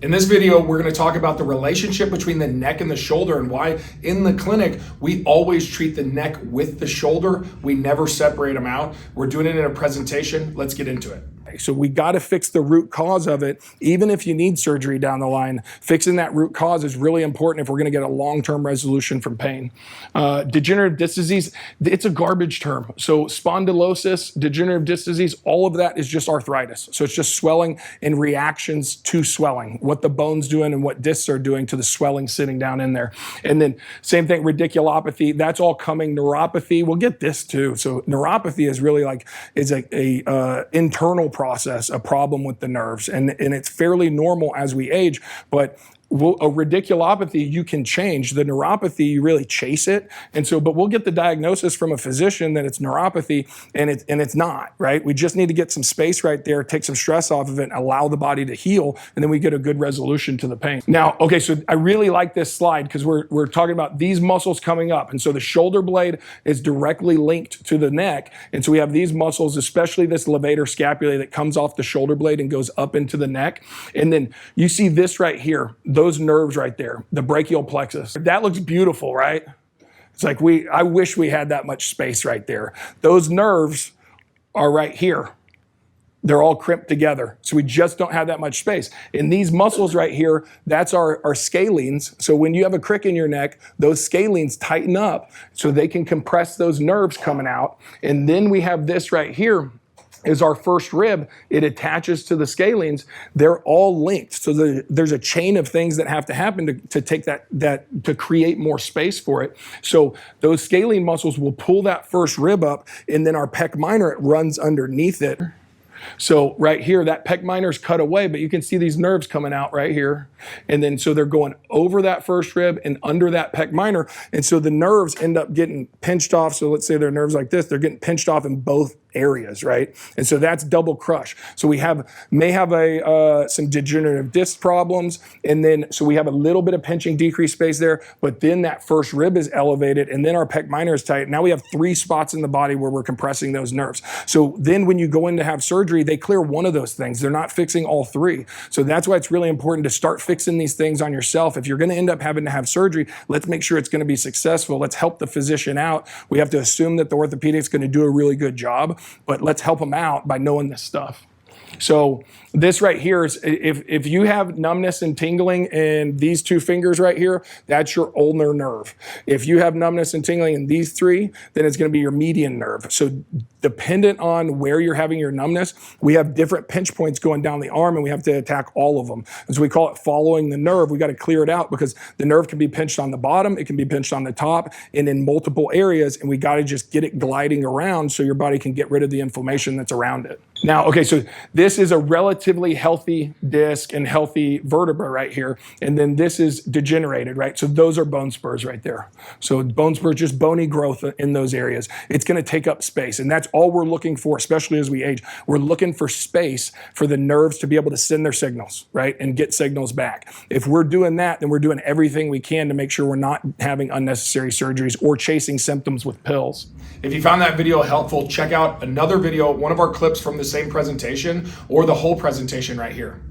In this video, we're going to talk about the relationship between the neck and the shoulder and why in the clinic, we always treat the neck with the shoulder. We never separate them out. We're doing it in a presentation. Let's get into it. So we got to fix the root cause of it. Even if you need surgery down the line, fixing that root cause is really important if we're going to get a long-term resolution from pain. Degenerative disc disease, it's a garbage term. So spondylosis, degenerative disc disease, all of that is just arthritis. So it's just swelling and reactions to swelling, what the bone's doing and what discs are doing to the swelling sitting down in there. And then same thing, radiculopathy, that's all coming. Neuropathy, we'll get this too. So neuropathy is really like, is a internal process, a problem with the nerves. And it's fairly normal as we age, but a radiculopathy, you can change. The neuropathy, you really chase it. And so, but we'll get the diagnosis from a physician that it's neuropathy and it's not, right? We just need to get some space right there, take some stress off of it, and allow the body to heal. And then we get a good resolution to the pain. Now, okay, so I really like this slide because we're talking about these muscles coming up. And so the shoulder blade is directly linked to the neck. And so we have these muscles, especially this levator scapulae that comes off the shoulder blade and goes up into the neck. And then you see this right here, those nerves right there, the brachial plexus. That looks beautiful, right? It's like I wish we had that much space right there. Those nerves are right here. They're all crimped together. So we just don't have that much space. And these muscles right here, that's our scalenes. So when you have a crick in your neck, those scalenes tighten up so they can compress those nerves coming out. And then we have this right here is our first rib. It attaches to the scalenes. They're all linked. So there's a chain of things that have to happen to take to create more space for it. So those scalene muscles will pull that first rib up, and then our pec minor, it runs underneath it. So right here, that pec minor is cut away, but you can see these nerves coming out right here. And then so they're going over that first rib and under that pec minor. And so the nerves end up getting pinched off. So let's say they're nerves like this, they're getting pinched off in both areas, right? And so that's double crush. So we may have some degenerative disc problems. And then, so we have a little bit of pinching, decreased space there, but then that first rib is elevated and then our pec minor is tight. Now we have 3 spots in the body where we're compressing those nerves. So then when you go in to have surgery, they clear one of those things. They're not fixing all 3. So that's why it's really important to start fixing these things on yourself. If you're going to end up having to have surgery, let's make sure it's going to be successful. Let's help the physician out. We have to assume that the orthopedic is going to do a really good job, but let's help them out by knowing this stuff. So this right here is, if you have numbness and tingling in these 2 fingers right here, that's your ulnar nerve. If you have numbness and tingling in these 3, then it's going to be your median nerve. So dependent on where you're having your numbness, we have different pinch points going down the arm and we have to attack all of them. And so we call it following the nerve. We got to clear it out because the nerve can be pinched on the bottom, it can be pinched on the top and in multiple areas. And we got to just get it gliding around so your body can get rid of the inflammation that's around it. Now, okay, so this is a relatively healthy disc and healthy vertebra right here. And then this is degenerated, right? So those are bone spurs right there. So bone spurs, just bony growth in those areas. It's going to take up space. And that's all we're looking for, especially as we age. We're looking for space for the nerves to be able to send their signals, right? And get signals back. If we're doing that, then we're doing everything we can to make sure we're not having unnecessary surgeries or chasing symptoms with pills. If you found that video helpful, check out another video, one of our clips from the same presentation or the whole presentation right here.